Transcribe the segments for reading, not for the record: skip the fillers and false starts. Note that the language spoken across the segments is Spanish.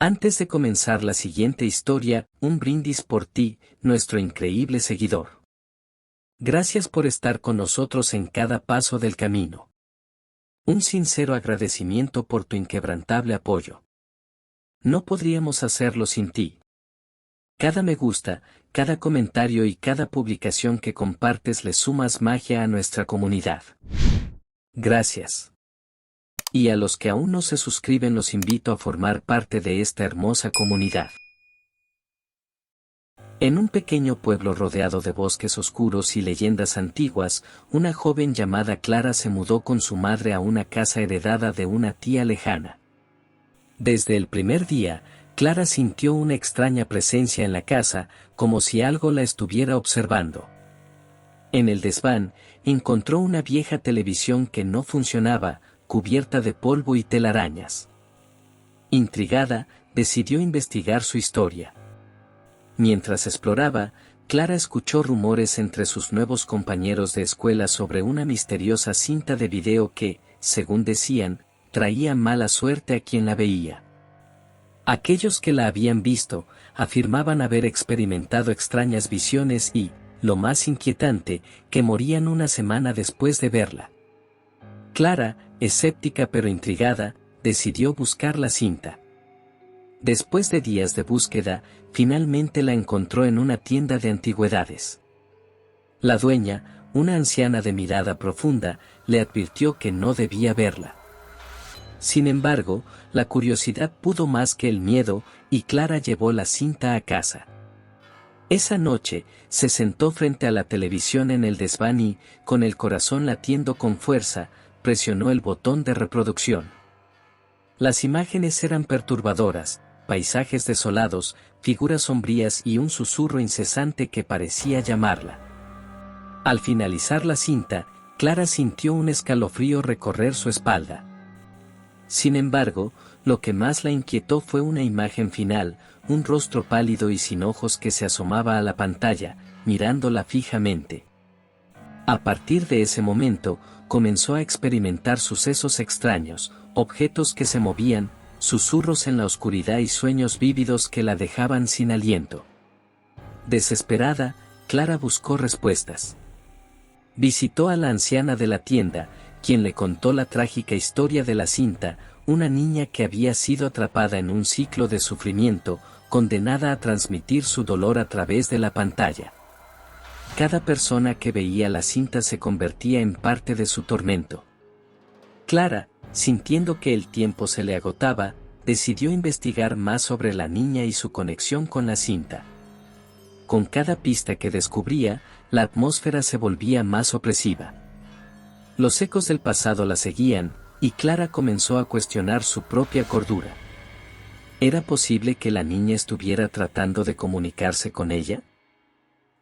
Antes de comenzar la siguiente historia, un brindis por ti, nuestro increíble seguidor. Gracias por estar con nosotros en cada paso del camino. Un sincero agradecimiento por tu inquebrantable apoyo. No podríamos hacerlo sin ti. Cada me gusta, cada comentario y cada publicación que compartes le sumas magia a nuestra comunidad. Gracias. Y a los que aún no se suscriben los invito a formar parte de esta hermosa comunidad. En un pequeño pueblo rodeado de bosques oscuros y leyendas antiguas, una joven llamada Clara se mudó con su madre a una casa heredada de una tía lejana. Desde el primer día, Clara sintió una extraña presencia en la casa, como si algo la estuviera observando. En el desván, encontró una vieja televisión que no funcionaba, cubierta de polvo y telarañas. Intrigada, decidió investigar su historia. Mientras exploraba, Clara escuchó rumores entre sus nuevos compañeros de escuela sobre una misteriosa cinta de video que, según decían, traía mala suerte a quien la veía. Aquellos que la habían visto, afirmaban haber experimentado extrañas visiones y, lo más inquietante, que morían una semana después de verla. Clara, escéptica pero intrigada, decidió buscar la cinta. Después de días de búsqueda, finalmente la encontró en una tienda de antigüedades. La dueña, una anciana de mirada profunda, le advirtió que no debía verla. Sin embargo, la curiosidad pudo más que el miedo, y Clara llevó la cinta a casa. Esa noche, se sentó frente a la televisión en el desván y, con el corazón latiendo con fuerza, presionó el botón de reproducción. Las imágenes eran perturbadoras, paisajes desolados, figuras sombrías y un susurro incesante que parecía llamarla. Al finalizar la cinta, Clara sintió un escalofrío recorrer su espalda. Sin embargo, lo que más la inquietó fue una imagen final, un rostro pálido y sin ojos que se asomaba a la pantalla, mirándola fijamente. A partir de ese momento, comenzó a experimentar sucesos extraños, objetos que se movían, susurros en la oscuridad y sueños vívidos que la dejaban sin aliento. Desesperada, Clara buscó respuestas. Visitó a la anciana de la tienda, quien le contó la trágica historia de la cinta, una niña que había sido atrapada en un ciclo de sufrimiento, condenada a transmitir su dolor a través de la pantalla. Cada persona que veía la cinta se convertía en parte de su tormento. Clara, sintiendo que el tiempo se le agotaba, decidió investigar más sobre la niña y su conexión con la cinta. Con cada pista que descubría, la atmósfera se volvía más opresiva. Los ecos del pasado la seguían, y Clara comenzó a cuestionar su propia cordura. ¿Era posible que la niña estuviera tratando de comunicarse con ella?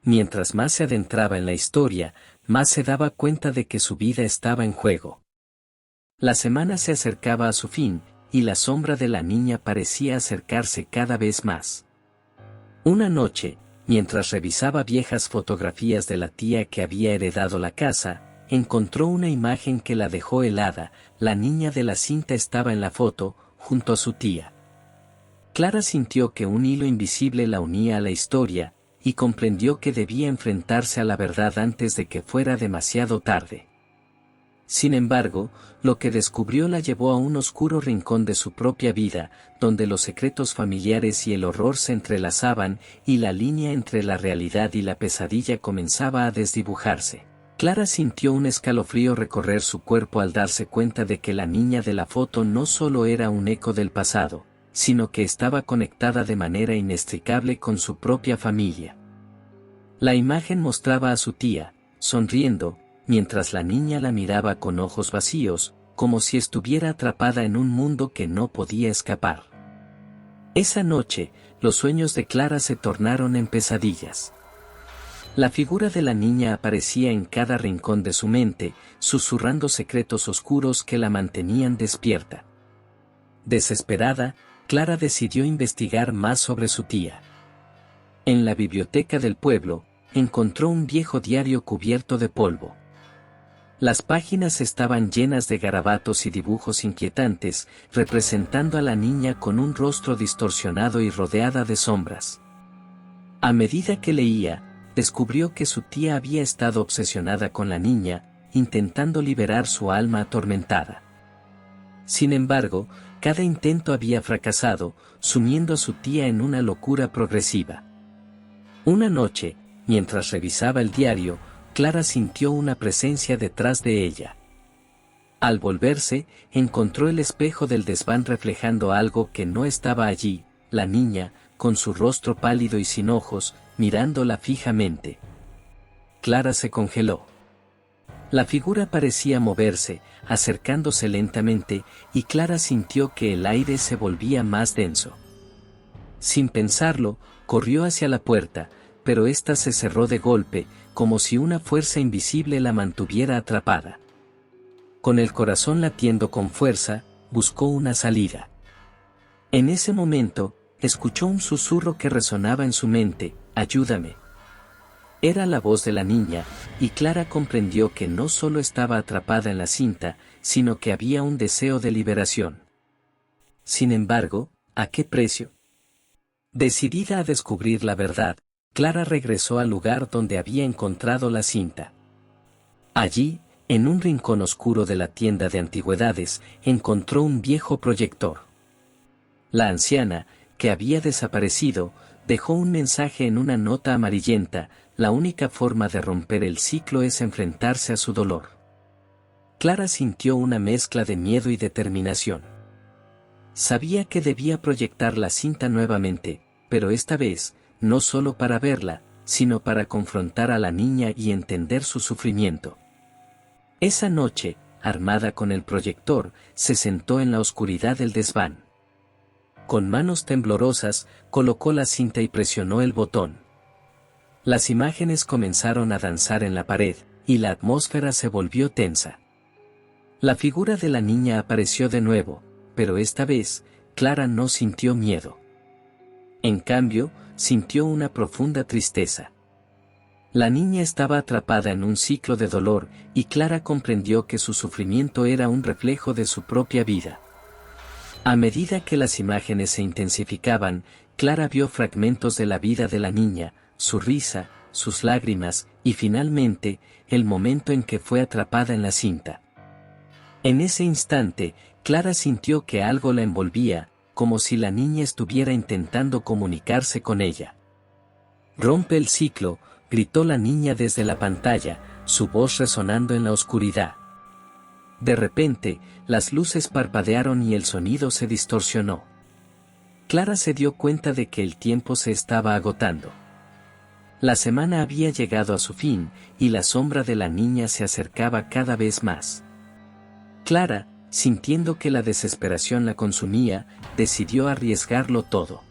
Mientras más se adentraba en la historia, más se daba cuenta de que su vida estaba en juego. La semana se acercaba a su fin, y la sombra de la niña parecía acercarse cada vez más. Una noche, mientras revisaba viejas fotografías de la tía que había heredado la casa, encontró una imagen que la dejó helada. La niña de la cinta estaba en la foto, junto a su tía. Clara sintió que un hilo invisible la unía a la historia, y comprendió que debía enfrentarse a la verdad antes de que fuera demasiado tarde. Sin embargo, lo que descubrió la llevó a un oscuro rincón de su propia vida, donde los secretos familiares y el horror se entrelazaban, y la línea entre la realidad y la pesadilla comenzaba a desdibujarse. Clara sintió un escalofrío recorrer su cuerpo al darse cuenta de que la niña de la foto no solo era un eco del pasado, sino que estaba conectada de manera inextricable con su propia familia. La imagen mostraba a su tía, sonriendo, mientras la niña la miraba con ojos vacíos, como si estuviera atrapada en un mundo que no podía escapar. Esa noche, los sueños de Clara se tornaron en pesadillas. La figura de la niña aparecía en cada rincón de su mente, susurrando secretos oscuros que la mantenían despierta. Desesperada, Clara decidió investigar más sobre su tía. En la biblioteca del pueblo, encontró un viejo diario cubierto de polvo. Las páginas estaban llenas de garabatos y dibujos inquietantes, representando a la niña con un rostro distorsionado y rodeada de sombras. A medida que leía, descubrió que su tía había estado obsesionada con la niña, intentando liberar su alma atormentada. Sin embargo, cada intento había fracasado, sumiendo a su tía en una locura progresiva. Una noche, mientras revisaba el diario, Clara sintió una presencia detrás de ella. Al volverse, encontró el espejo del desván reflejando algo que no estaba allí, la niña, con su rostro pálido y sin ojos, mirándola fijamente. Clara se congeló. La figura parecía moverse, acercándose lentamente, y Clara sintió que el aire se volvía más denso. Sin pensarlo, corrió hacia la puerta, pero ésta se cerró de golpe, como si una fuerza invisible la mantuviera atrapada. Con el corazón latiendo con fuerza, buscó una salida. En ese momento, escuchó un susurro que resonaba en su mente: «Ayúdame». Era la voz de la niña, y Clara comprendió que no solo estaba atrapada en la cinta, sino que había un deseo de liberación. Sin embargo, ¿a qué precio? Decidida a descubrir la verdad, Clara regresó al lugar donde había encontrado la cinta. Allí, en un rincón oscuro de la tienda de antigüedades, encontró un viejo proyector. La anciana, que había desaparecido, dejó un mensaje en una nota amarillenta: «La única forma de romper el ciclo es enfrentarse a su dolor». Clara sintió una mezcla de miedo y determinación. Sabía que debía proyectar la cinta nuevamente, pero esta vez, no solo para verla, sino para confrontar a la niña y entender su sufrimiento. Esa noche, armada con el proyector, se sentó en la oscuridad del desván. Con manos temblorosas, colocó la cinta y presionó el botón. Las imágenes comenzaron a danzar en la pared, y la atmósfera se volvió tensa. La figura de la niña apareció de nuevo, pero esta vez, Clara no sintió miedo. En cambio, sintió una profunda tristeza. La niña estaba atrapada en un ciclo de dolor, y Clara comprendió que su sufrimiento era un reflejo de su propia vida. A medida que las imágenes se intensificaban, Clara vio fragmentos de la vida de la niña, su risa, sus lágrimas, y finalmente, el momento en que fue atrapada en la cinta. En ese instante, Clara sintió que algo la envolvía, como si la niña estuviera intentando comunicarse con ella. «Rompe el ciclo», gritó la niña desde la pantalla, su voz resonando en la oscuridad. De repente, las luces parpadearon y el sonido se distorsionó. Clara se dio cuenta de que el tiempo se estaba agotando. La semana había llegado a su fin, y la sombra de la niña se acercaba cada vez más. Clara, sintiendo que la desesperación la consumía, decidió arriesgarlo todo.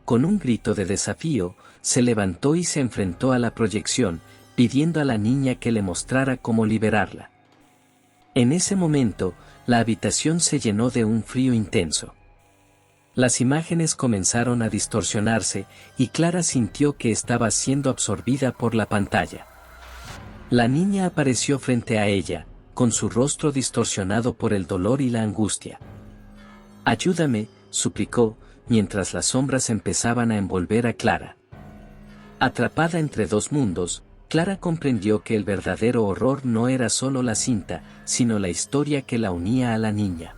Con un grito de desafío, se levantó y se enfrentó a la proyección, pidiendo a la niña que le mostrara cómo liberarla. En ese momento, la habitación se llenó de un frío intenso. Las imágenes comenzaron a distorsionarse, y Clara sintió que estaba siendo absorbida por la pantalla. La niña apareció frente a ella, con su rostro distorsionado por el dolor y la angustia. «Ayúdame», suplicó, mientras las sombras empezaban a envolver a Clara. Atrapada entre dos mundos, Clara comprendió que el verdadero horror no era solo la cinta, sino la historia que la unía a la niña.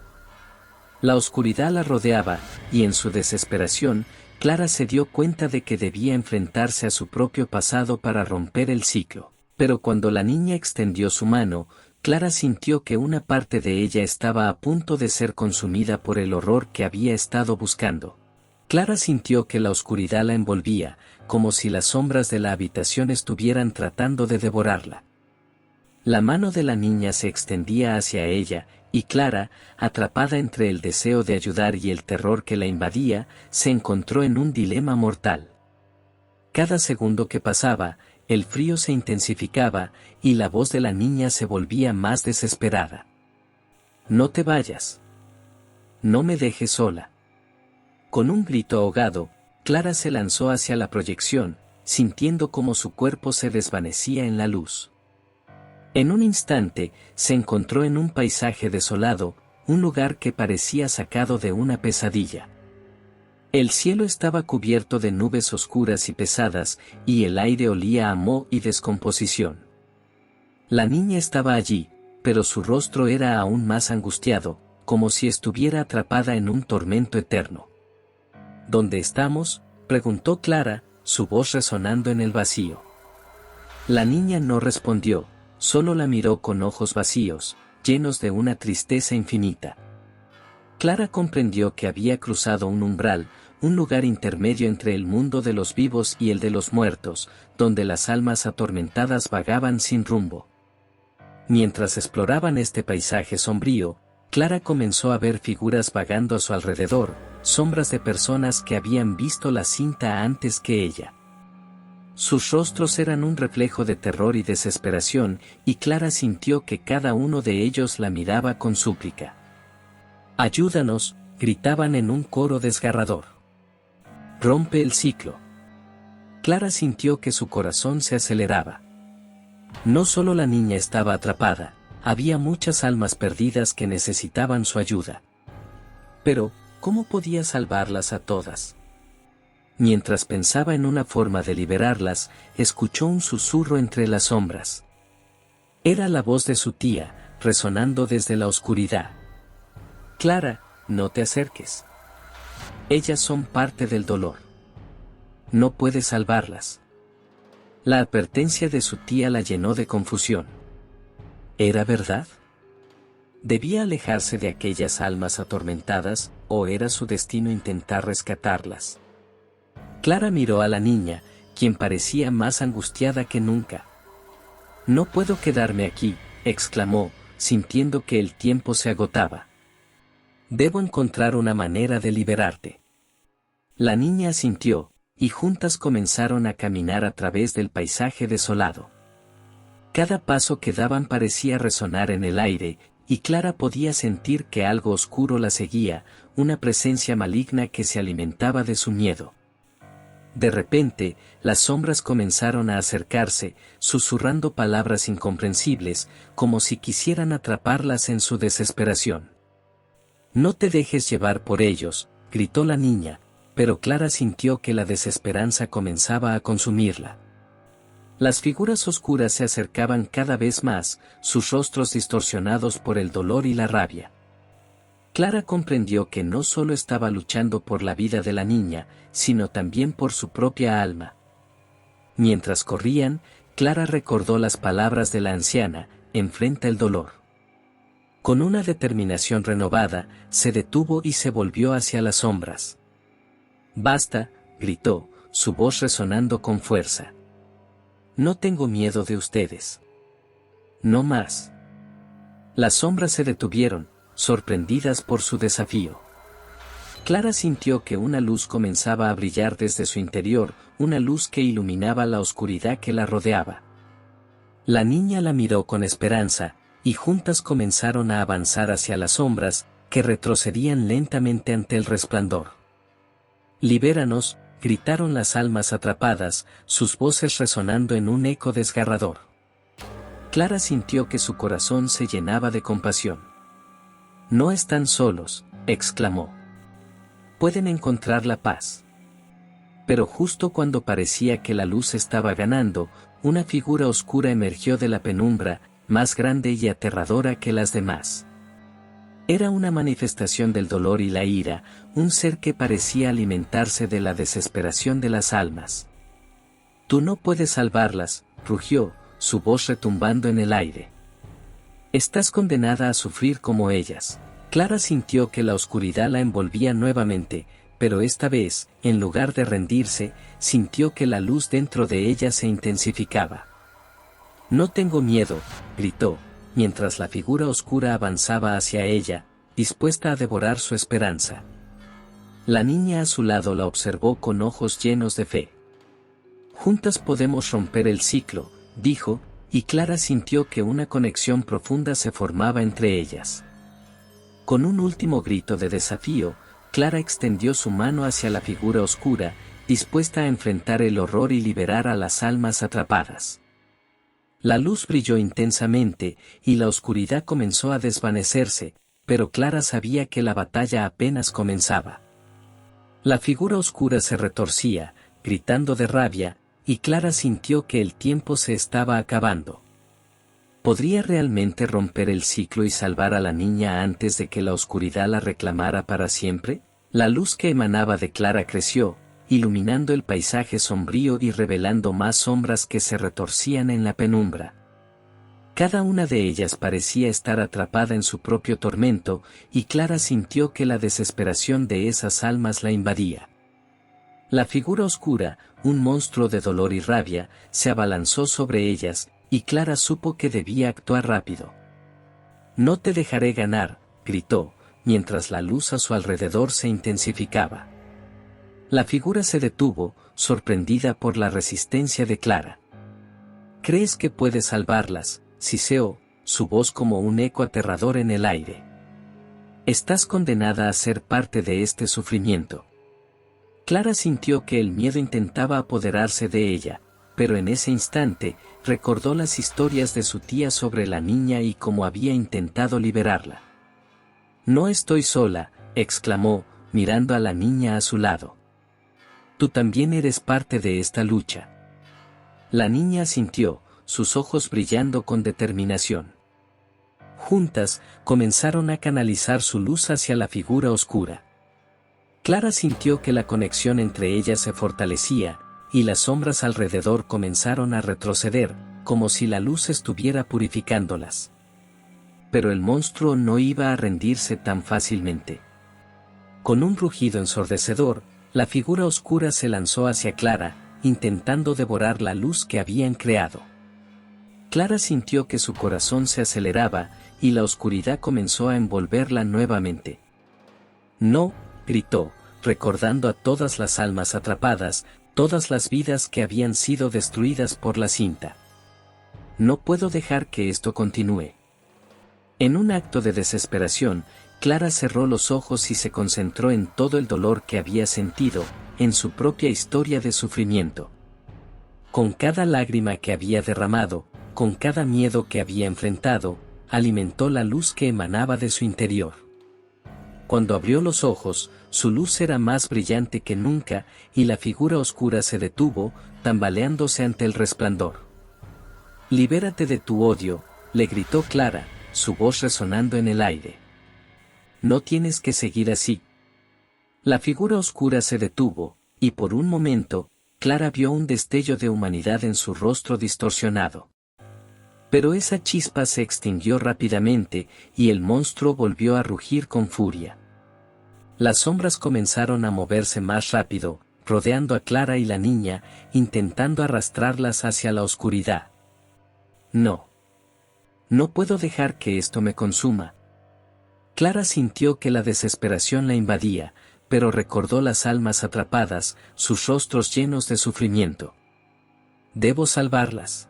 La oscuridad la rodeaba, y en su desesperación, Clara se dio cuenta de que debía enfrentarse a su propio pasado para romper el ciclo. Pero cuando la niña extendió su mano, Clara sintió que una parte de ella estaba a punto de ser consumida por el horror que había estado buscando. Clara sintió que la oscuridad la envolvía, como si las sombras de la habitación estuvieran tratando de devorarla. La mano de la niña se extendía hacia ella, y Clara, atrapada entre el deseo de ayudar y el terror que la invadía, se encontró en un dilema mortal. Cada segundo que pasaba, el frío se intensificaba, y la voz de la niña se volvía más desesperada. «No te vayas. No me dejes sola». Con un grito ahogado, Clara se lanzó hacia la proyección, sintiendo cómo su cuerpo se desvanecía en la luz. En un instante, se encontró en un paisaje desolado, un lugar que parecía sacado de una pesadilla. El cielo estaba cubierto de nubes oscuras y pesadas, y el aire olía a moho y descomposición. La niña estaba allí, pero su rostro era aún más angustiado, como si estuviera atrapada en un tormento eterno. ¿Dónde estamos?, preguntó Clara, su voz resonando en el vacío. La niña no respondió, solo la miró con ojos vacíos, llenos de una tristeza infinita. Clara comprendió que había cruzado un umbral, un lugar intermedio entre el mundo de los vivos y el de los muertos, donde las almas atormentadas vagaban sin rumbo. Mientras exploraban este paisaje sombrío, Clara comenzó a ver figuras vagando a su alrededor, sombras de personas que habían visto la cinta antes que ella. Sus rostros eran un reflejo de terror y desesperación, y Clara sintió que cada uno de ellos la miraba con súplica. «Ayúdanos», gritaban en un coro desgarrador. «Rompe el ciclo». Clara sintió que su corazón se aceleraba. No solo la niña estaba atrapada, había muchas almas perdidas que necesitaban su ayuda. Pero, ¿cómo podía salvarlas a todas? Mientras pensaba en una forma de liberarlas, escuchó un susurro entre las sombras. Era la voz de su tía, resonando desde la oscuridad. «Clara, no te acerques. Ellas son parte del dolor. No puedes salvarlas». La advertencia de su tía la llenó de confusión. ¿Era verdad? ¿Debía alejarse de aquellas almas atormentadas, o era su destino intentar rescatarlas? Clara miró a la niña, quien parecía más angustiada que nunca. «No puedo quedarme aquí», exclamó, sintiendo que el tiempo se agotaba. «Debo encontrar una manera de liberarte». La niña asintió, y juntas comenzaron a caminar a través del paisaje desolado. Cada paso que daban parecía resonar en el aire, y Clara podía sentir que algo oscuro la seguía, una presencia maligna que se alimentaba de su miedo. De repente, las sombras comenzaron a acercarse, susurrando palabras incomprensibles, como si quisieran atraparlas en su desesperación. «No te dejes llevar por ellos», gritó la niña, pero Clara sintió que la desesperanza comenzaba a consumirla. Las figuras oscuras se acercaban cada vez más, sus rostros distorsionados por el dolor y la rabia. Clara comprendió que no solo estaba luchando por la vida de la niña, sino también por su propia alma. Mientras corrían, Clara recordó las palabras de la anciana: «Enfrenta el dolor». Con una determinación renovada, se detuvo y se volvió hacia las sombras. «Basta», gritó, su voz resonando con fuerza. «No tengo miedo de ustedes. No más». Las sombras se detuvieron, sorprendidas por su desafío. Clara sintió que una luz comenzaba a brillar desde su interior, una luz que iluminaba la oscuridad que la rodeaba. La niña la miró con esperanza, y juntas comenzaron a avanzar hacia las sombras, que retrocedían lentamente ante el resplandor. «Libéranos», gritaron las almas atrapadas, sus voces resonando en un eco desgarrador. Clara sintió que su corazón se llenaba de compasión. «No están solos», exclamó. «Pueden encontrar la paz». Pero justo cuando parecía que la luz estaba ganando, una figura oscura emergió de la penumbra, más grande y aterradora que las demás. Era una manifestación del dolor y la ira, un ser que parecía alimentarse de la desesperación de las almas. «Tú no puedes salvarlas», rugió, su voz retumbando en el aire. «Estás condenada a sufrir como ellas». Clara sintió que la oscuridad la envolvía nuevamente, pero esta vez, en lugar de rendirse, sintió que la luz dentro de ella se intensificaba. «No tengo miedo», gritó, mientras la figura oscura avanzaba hacia ella, dispuesta a devorar su esperanza. La niña a su lado la observó con ojos llenos de fe. «Juntas podemos romper el ciclo», dijo, y Clara sintió que una conexión profunda se formaba entre ellas. Con un último grito de desafío, Clara extendió su mano hacia la figura oscura, dispuesta a enfrentar el horror y liberar a las almas atrapadas. La luz brilló intensamente, y la oscuridad comenzó a desvanecerse, pero Clara sabía que la batalla apenas comenzaba. La figura oscura se retorcía, gritando de rabia, y Clara sintió que el tiempo se estaba acabando. ¿Podría realmente romper el ciclo y salvar a la niña antes de que la oscuridad la reclamara para siempre? La luz que emanaba de Clara creció, iluminando el paisaje sombrío y revelando más sombras que se retorcían en la penumbra. Cada una de ellas parecía estar atrapada en su propio tormento, y Clara sintió que la desesperación de esas almas la invadía. La figura oscura, un monstruo de dolor y rabia, se abalanzó sobre ellas, y Clara supo que debía actuar rápido. «No te dejaré ganar», gritó, mientras la luz a su alrededor se intensificaba. La figura se detuvo, sorprendida por la resistencia de Clara. «¿Crees que puedes salvarlas?», siseó, su voz como un eco aterrador en el aire. «Estás condenada a ser parte de este sufrimiento». Clara sintió que el miedo intentaba apoderarse de ella, pero en ese instante, recordó las historias de su tía sobre la niña y cómo había intentado liberarla. «No estoy sola», exclamó, mirando a la niña a su lado. «Tú también eres parte de esta lucha». La niña asintió, sus ojos brillando con determinación. Juntas, comenzaron a canalizar su luz hacia la figura oscura. Clara sintió que la conexión entre ellas se fortalecía, y las sombras alrededor comenzaron a retroceder, como si la luz estuviera purificándolas. Pero el monstruo no iba a rendirse tan fácilmente. Con un rugido ensordecedor, la figura oscura se lanzó hacia Clara, intentando devorar la luz que habían creado. Clara sintió que su corazón se aceleraba, y la oscuridad comenzó a envolverla nuevamente. «No», gritó, recordando a todas las almas atrapadas, todas las vidas que habían sido destruidas por la cinta. «No puedo dejar que esto continúe». En un acto de desesperación, Clara cerró los ojos y se concentró en todo el dolor que había sentido, en su propia historia de sufrimiento. Con cada lágrima que había derramado, con cada miedo que había enfrentado, alimentó la luz que emanaba de su interior. Cuando abrió los ojos, su luz era más brillante que nunca, y la figura oscura se detuvo, tambaleándose ante el resplandor. «Libérate de tu odio», le gritó Clara, su voz resonando en el aire. «No tienes que seguir así». La figura oscura se detuvo, y por un momento, Clara vio un destello de humanidad en su rostro distorsionado. Pero esa chispa se extinguió rápidamente, y el monstruo volvió a rugir con furia. Las sombras comenzaron a moverse más rápido, rodeando a Clara y la niña, intentando arrastrarlas hacia la oscuridad. «No. No puedo dejar que esto me consuma». Clara sintió que la desesperación la invadía, pero recordó las almas atrapadas, sus rostros llenos de sufrimiento. «Debo salvarlas».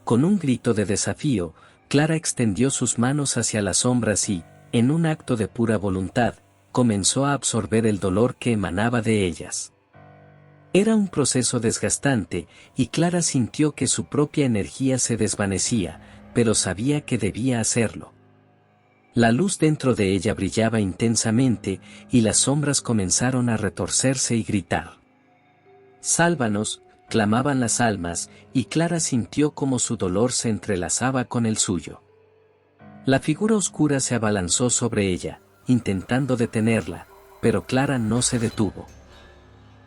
Con un grito de desafío, Clara extendió sus manos hacia las sombras y, en un acto de pura voluntad, comenzó a absorber el dolor que emanaba de ellas. Era un proceso desgastante, y Clara sintió que su propia energía se desvanecía, pero sabía que debía hacerlo. La luz dentro de ella brillaba intensamente, y las sombras comenzaron a retorcerse y gritar. «Sálvanos», clamaban las almas, y Clara sintió como su dolor se entrelazaba con el suyo. La figura oscura se abalanzó sobre ella, intentando detenerla, pero Clara no se detuvo.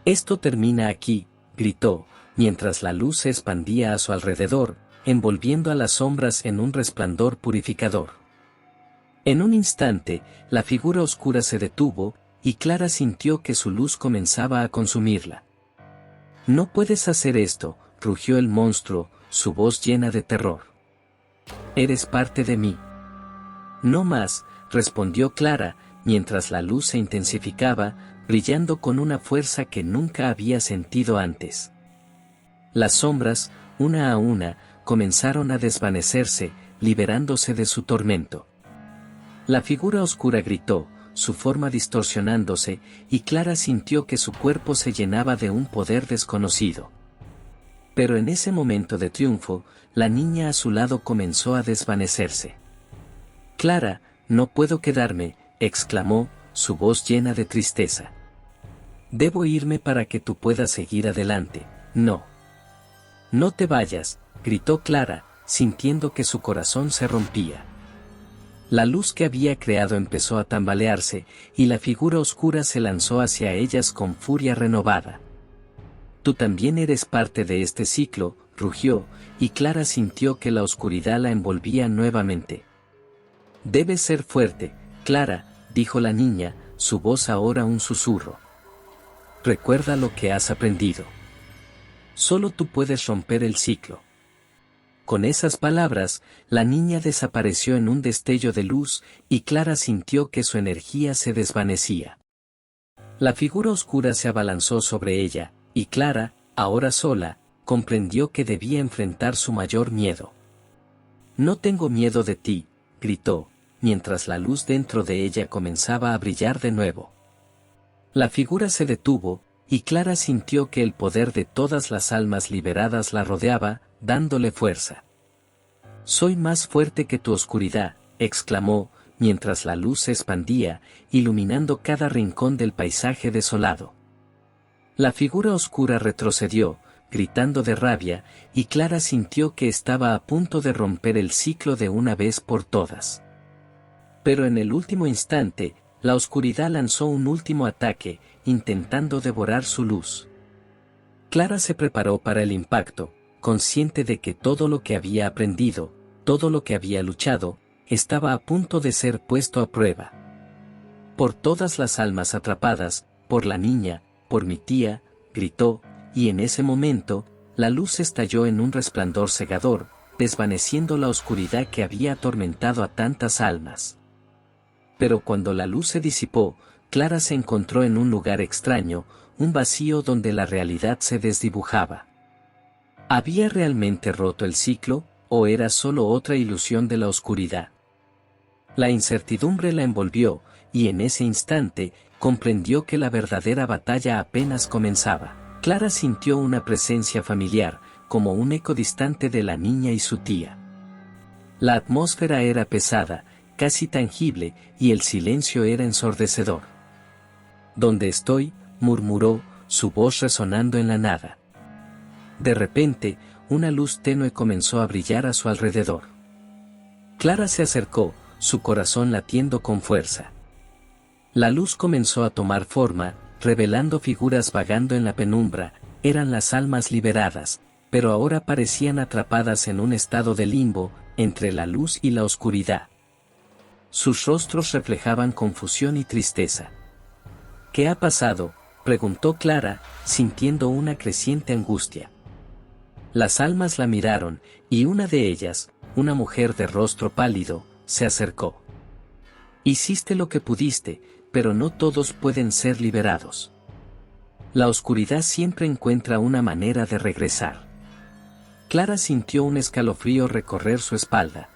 «Esto termina aquí», gritó, mientras la luz se expandía a su alrededor, envolviendo a las sombras en un resplandor purificador. En un instante, la figura oscura se detuvo, y Clara sintió que su luz comenzaba a consumirla. «No puedes hacer esto», rugió el monstruo, su voz llena de terror. «Eres parte de mí». «No más», respondió Clara, mientras la luz se intensificaba, brillando con una fuerza que nunca había sentido antes. Las sombras, una a una, comenzaron a desvanecerse, liberándose de su tormento. La figura oscura gritó, su forma distorsionándose, y Clara sintió que su cuerpo se llenaba de un poder desconocido. Pero en ese momento de triunfo, la niña a su lado comenzó a desvanecerse. Clara, no puedo quedarme, exclamó, su voz llena de tristeza. Debo irme para que tú puedas seguir adelante. No. No te vayas, gritó Clara, sintiendo que su corazón se rompía. La luz que había creado empezó a tambalearse, y la figura oscura se lanzó hacia ellas con furia renovada. Tú también eres parte de este ciclo, rugió, y Clara sintió que la oscuridad la envolvía nuevamente. Debes ser fuerte, Clara, dijo la niña, su voz ahora un susurro. Recuerda lo que has aprendido. Solo tú puedes romper el ciclo. Con esas palabras, la niña desapareció en un destello de luz, y Clara sintió que su energía se desvanecía. La figura oscura se abalanzó sobre ella, y Clara, ahora sola, comprendió que debía enfrentar su mayor miedo. No tengo miedo de ti, gritó, mientras la luz dentro de ella comenzaba a brillar de nuevo. La figura se detuvo, y Clara sintió que el poder de todas las almas liberadas la rodeaba, dándole fuerza. Soy más fuerte que tu oscuridad, exclamó, mientras la luz se expandía, iluminando cada rincón del paisaje desolado. La figura oscura retrocedió, gritando de rabia, y Clara sintió que estaba a punto de romper el ciclo de una vez por todas. Pero en el último instante, la oscuridad lanzó un último ataque, intentando devorar su luz. Clara se preparó para el impacto, consciente de que todo lo que había aprendido, todo lo que había luchado, estaba a punto de ser puesto a prueba. Por todas las almas atrapadas, por la niña, por mi tía, gritó, y en ese momento, la luz estalló en un resplandor cegador, desvaneciendo la oscuridad que había atormentado a tantas almas. Pero cuando la luz se disipó, Clara se encontró en un lugar extraño, un vacío donde la realidad se desdibujaba. ¿Había realmente roto el ciclo, o era solo otra ilusión de la oscuridad? La incertidumbre la envolvió, y en ese instante, comprendió que la verdadera batalla apenas comenzaba. Clara sintió una presencia familiar, como un eco distante de la niña y su tía. La atmósfera era pesada, casi tangible, y el silencio era ensordecedor. ¿Dónde estoy?, murmuró, su voz resonando en la nada. De repente, una luz tenue comenzó a brillar a su alrededor. Clara se acercó, su corazón latiendo con fuerza. La luz comenzó a tomar forma, revelando figuras vagando en la penumbra, eran las almas liberadas, pero ahora parecían atrapadas en un estado de limbo, entre la luz y la oscuridad. Sus rostros reflejaban confusión y tristeza. ¿Qué ha pasado?, preguntó Clara, sintiendo una creciente angustia. Las almas la miraron, y una de ellas, una mujer de rostro pálido, se acercó. Hiciste lo que pudiste, pero no todos pueden ser liberados. La oscuridad siempre encuentra una manera de regresar. Clara sintió un escalofrío recorrer su espalda.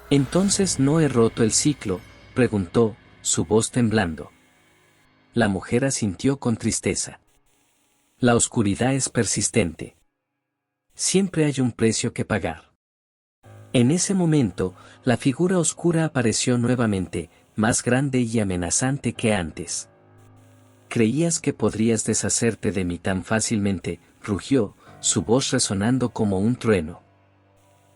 ¿Entonces no he roto el ciclo?, preguntó, su voz temblando. La mujer asintió con tristeza. La oscuridad es persistente. Siempre hay un precio que pagar. En ese momento, la figura oscura apareció nuevamente, más grande y amenazante que antes. ¿Creías que podrías deshacerte de mí tan fácilmente?, rugió, su voz resonando como un trueno.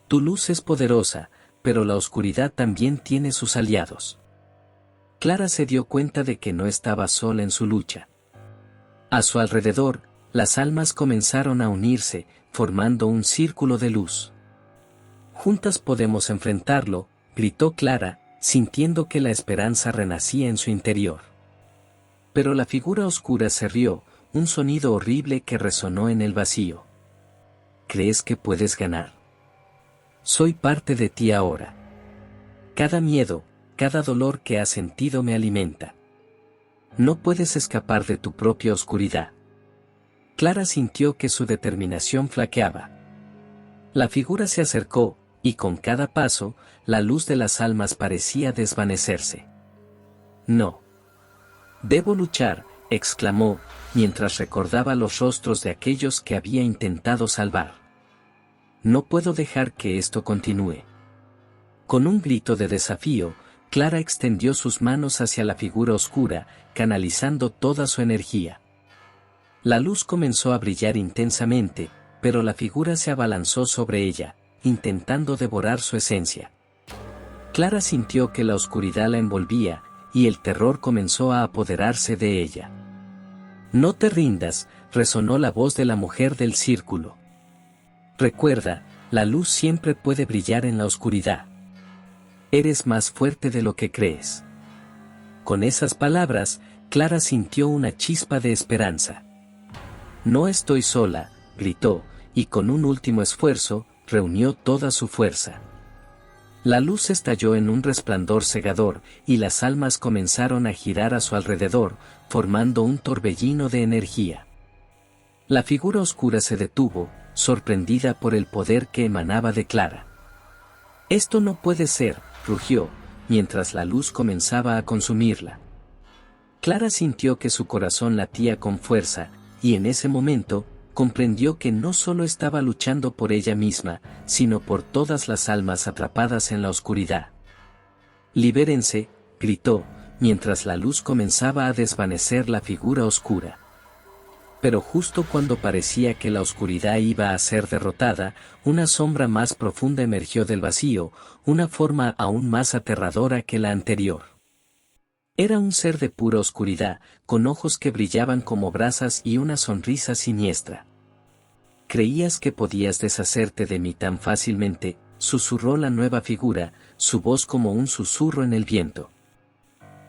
Tu luz es poderosa, pero la oscuridad también tiene sus aliados. Clara se dio cuenta de que no estaba sola en su lucha. A su alrededor, las almas comenzaron a unirse, formando un círculo de luz. Juntas podemos enfrentarlo, gritó Clara, sintiendo que la esperanza renacía en su interior. Pero la figura oscura se rió, un sonido horrible que resonó en el vacío. ¿Crees que puedes ganar? Soy parte de ti ahora. Cada miedo, cada dolor que has sentido me alimenta. No puedes escapar de tu propia oscuridad. Clara sintió que su determinación flaqueaba. La figura se acercó, y con cada paso, la luz de las almas parecía desvanecerse. No. Debo luchar, exclamó, mientras recordaba los rostros de aquellos que había intentado salvar. No puedo dejar que esto continúe. Con un grito de desafío, Clara extendió sus manos hacia la figura oscura, canalizando toda su energía. La luz comenzó a brillar intensamente, pero la figura se abalanzó sobre ella, intentando devorar su esencia. Clara sintió que la oscuridad la envolvía, y el terror comenzó a apoderarse de ella. «No te rindas», resonó la voz de la mujer del círculo. «Recuerda, la luz siempre puede brillar en la oscuridad. Eres más fuerte de lo que crees». Con esas palabras, Clara sintió una chispa de esperanza. «No estoy sola», gritó, y con un último esfuerzo, reunió toda su fuerza. La luz estalló en un resplandor cegador, y las almas comenzaron a girar a su alrededor, formando un torbellino de energía. La figura oscura se detuvo, sorprendida por el poder que emanaba de Clara. «Esto no puede ser», rugió, mientras la luz comenzaba a consumirla. Clara sintió que su corazón latía con fuerza, y en ese momento, comprendió que no solo estaba luchando por ella misma, sino por todas las almas atrapadas en la oscuridad. «Libérense», gritó, mientras la luz comenzaba a desvanecer la figura oscura. Pero justo cuando parecía que la oscuridad iba a ser derrotada, una sombra más profunda emergió del vacío, una forma aún más aterradora que la anterior. Era un ser de pura oscuridad, con ojos que brillaban como brasas y una sonrisa siniestra. «¿Creías que podías deshacerte de mí tan fácilmente?», susurró la nueva figura, su voz como un susurro en el viento.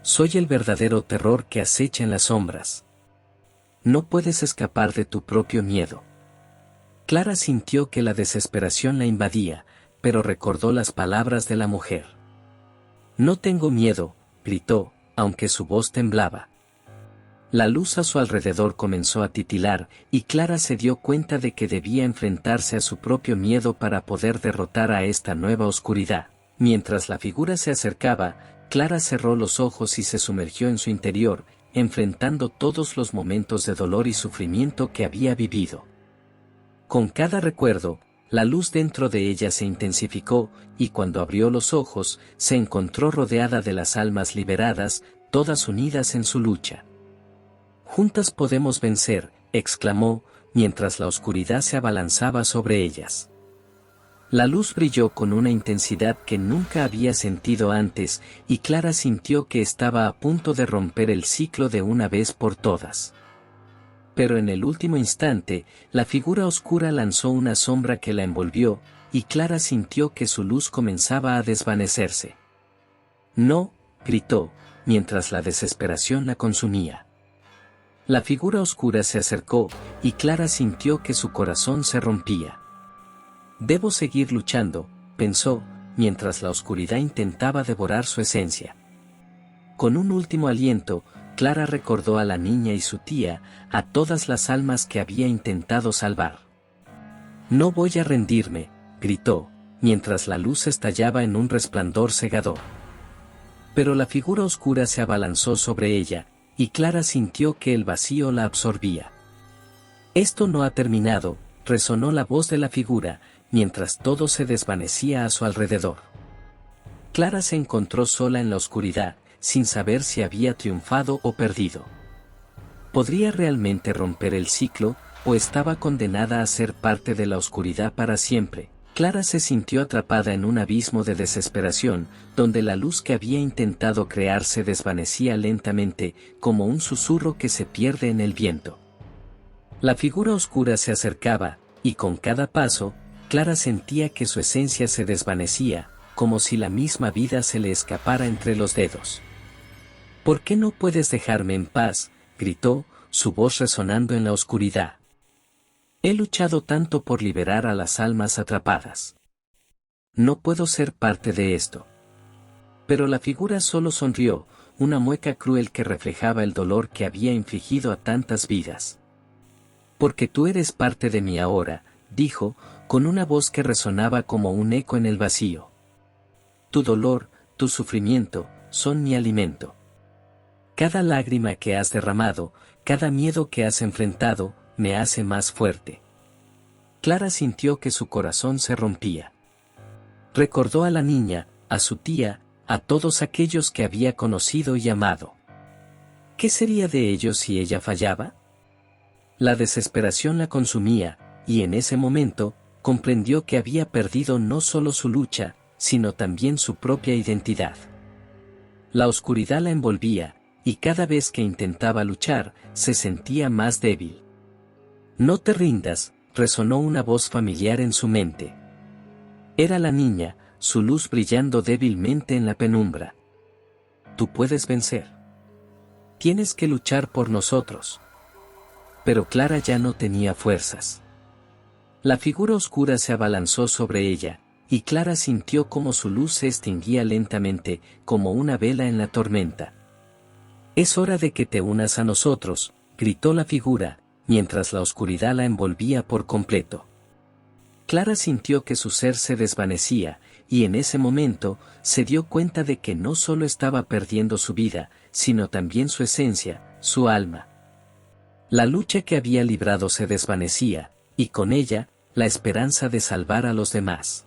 «Soy el verdadero terror que acecha en las sombras. No puedes escapar de tu propio miedo». Clara sintió que la desesperación la invadía, pero recordó las palabras de la mujer. «No tengo miedo», gritó, aunque su voz temblaba. La luz a su alrededor comenzó a titilar, y Clara se dio cuenta de que debía enfrentarse a su propio miedo para poder derrotar a esta nueva oscuridad. Mientras la figura se acercaba, Clara cerró los ojos y se sumergió en su interior, enfrentando todos los momentos de dolor y sufrimiento que había vivido. Con cada recuerdo, la luz dentro de ella se intensificó, y cuando abrió los ojos, se encontró rodeada de las almas liberadas, todas unidas en su lucha. «Juntas podemos vencer», exclamó, mientras la oscuridad se abalanzaba sobre ellas. La luz brilló con una intensidad que nunca había sentido antes, y Clara sintió que estaba a punto de romper el ciclo de una vez por todas. Pero en el último instante, la figura oscura lanzó una sombra que la envolvió, y Clara sintió que su luz comenzaba a desvanecerse. «No», gritó, mientras la desesperación la consumía. La figura oscura se acercó, y Clara sintió que su corazón se rompía. «Debo seguir luchando», pensó, mientras la oscuridad intentaba devorar su esencia. Con un último aliento, Clara recordó a la niña y su tía, a todas las almas que había intentado salvar. «No voy a rendirme», gritó, mientras la luz estallaba en un resplandor cegador. Pero la figura oscura se abalanzó sobre ella, y Clara sintió que el vacío la absorbía. «Esto no ha terminado», resonó la voz de la figura, mientras todo se desvanecía a su alrededor. Clara se encontró sola en la oscuridad, sin saber si había triunfado o perdido. ¿Podría realmente romper el ciclo, o estaba condenada a ser parte de la oscuridad para siempre? Clara se sintió atrapada en un abismo de desesperación, donde la luz que había intentado crear se desvanecía lentamente, como un susurro que se pierde en el viento. La figura oscura se acercaba, y con cada paso, Clara sentía que su esencia se desvanecía, como si la misma vida se le escapara entre los dedos. «¿Por qué no puedes dejarme en paz?», gritó, su voz resonando en la oscuridad. «He luchado tanto por liberar a las almas atrapadas. No puedo ser parte de esto». Pero la figura solo sonrió, una mueca cruel que reflejaba el dolor que había infligido a tantas vidas. «Porque tú eres parte de mí ahora», dijo, con una voz que resonaba como un eco en el vacío. «Tu dolor, tu sufrimiento, son mi alimento. Cada lágrima que has derramado, cada miedo que has enfrentado, me hace más fuerte. Clara sintió que su corazón se rompía. Recordó a la niña, a su tía, a todos aquellos que había conocido y amado. ¿Qué sería de ellos si ella fallaba? La desesperación la consumía, y en ese momento, comprendió que había perdido no solo su lucha, sino también su propia identidad. La oscuridad la envolvía, y cada vez que intentaba luchar, se sentía más débil. «No te rindas», resonó una voz familiar en su mente. Era la niña, su luz brillando débilmente en la penumbra. «Tú puedes vencer. Tienes que luchar por nosotros». Pero Clara ya no tenía fuerzas. La figura oscura se abalanzó sobre ella, y Clara sintió como su luz se extinguía lentamente, como una vela en la tormenta. «Es hora de que te unas a nosotros», gritó la figura, mientras la oscuridad la envolvía por completo. Clara sintió que su ser se desvanecía, y en ese momento, se dio cuenta de que no solo estaba perdiendo su vida, sino también su esencia, su alma. La lucha que había librado se desvanecía, y con ella, la esperanza de salvar a los demás.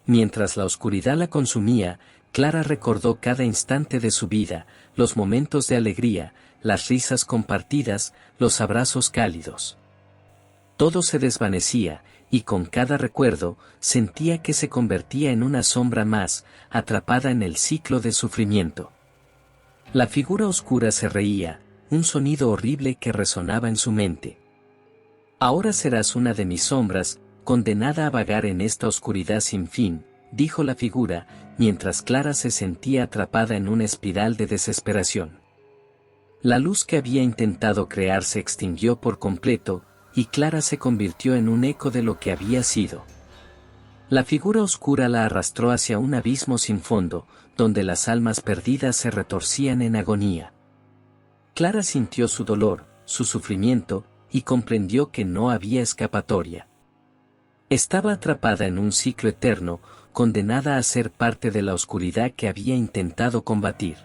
Mientras la oscuridad la consumía, Clara recordó cada instante de su vida, los momentos de alegría, las risas compartidas, los abrazos cálidos. Todo se desvanecía, y con cada recuerdo, sentía que se convertía en una sombra más, atrapada en el ciclo de sufrimiento. La figura oscura se reía, un sonido horrible que resonaba en su mente. «Ahora serás una de mis sombras, condenada a vagar en esta oscuridad sin fin», dijo la figura, mientras Clara se sentía atrapada en una espiral de desesperación. La luz que había intentado crear se extinguió por completo, y Clara se convirtió en un eco de lo que había sido. La figura oscura la arrastró hacia un abismo sin fondo, donde las almas perdidas se retorcían en agonía. Clara sintió su dolor, su sufrimiento, y comprendió que no había escapatoria. Estaba atrapada en un ciclo eterno, condenada a ser parte de la oscuridad que había intentado combatir.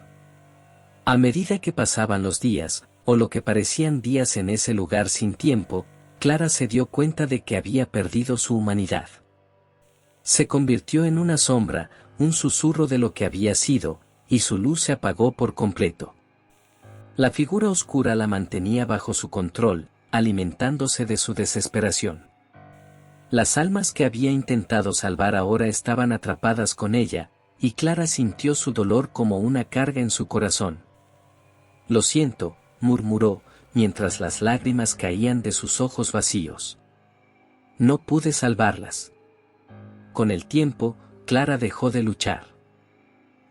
A medida que pasaban los días, o lo que parecían días en ese lugar sin tiempo, Clara se dio cuenta de que había perdido su humanidad. Se convirtió en una sombra, un susurro de lo que había sido, y su luz se apagó por completo. La figura oscura la mantenía bajo su control, alimentándose de su desesperación. Las almas que había intentado salvar ahora estaban atrapadas con ella, y Clara sintió su dolor como una carga en su corazón. «Lo siento», murmuró, mientras las lágrimas caían de sus ojos vacíos. «No pude salvarlas». Con el tiempo, Clara dejó de luchar.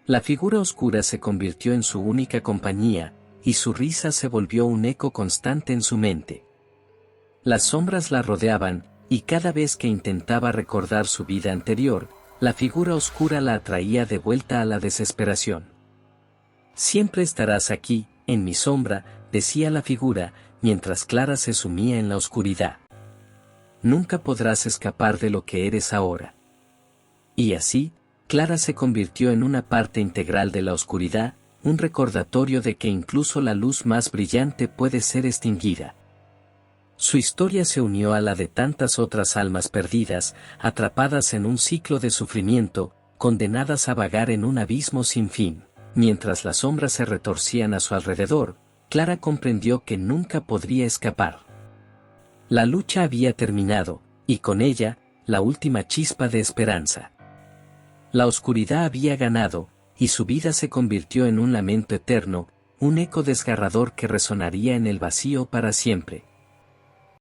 La figura oscura se convirtió en su única compañía, y su risa se volvió un eco constante en su mente. Las sombras la rodeaban, y cada vez que intentaba recordar su vida anterior, la figura oscura la atraía de vuelta a la desesperación. «Siempre estarás aquí, en mi sombra», decía la figura, mientras Clara se sumía en la oscuridad. «Nunca podrás escapar de lo que eres ahora». Y así, Clara se convirtió en una parte integral de la oscuridad, un recordatorio de que incluso la luz más brillante puede ser extinguida. Su historia se unió a la de tantas otras almas perdidas, atrapadas en un ciclo de sufrimiento, condenadas a vagar en un abismo sin fin. Mientras las sombras se retorcían a su alrededor, Clara comprendió que nunca podría escapar. La lucha había terminado, y con ella, la última chispa de esperanza. La oscuridad había ganado, y su vida se convirtió en un lamento eterno, un eco desgarrador que resonaría en el vacío para siempre.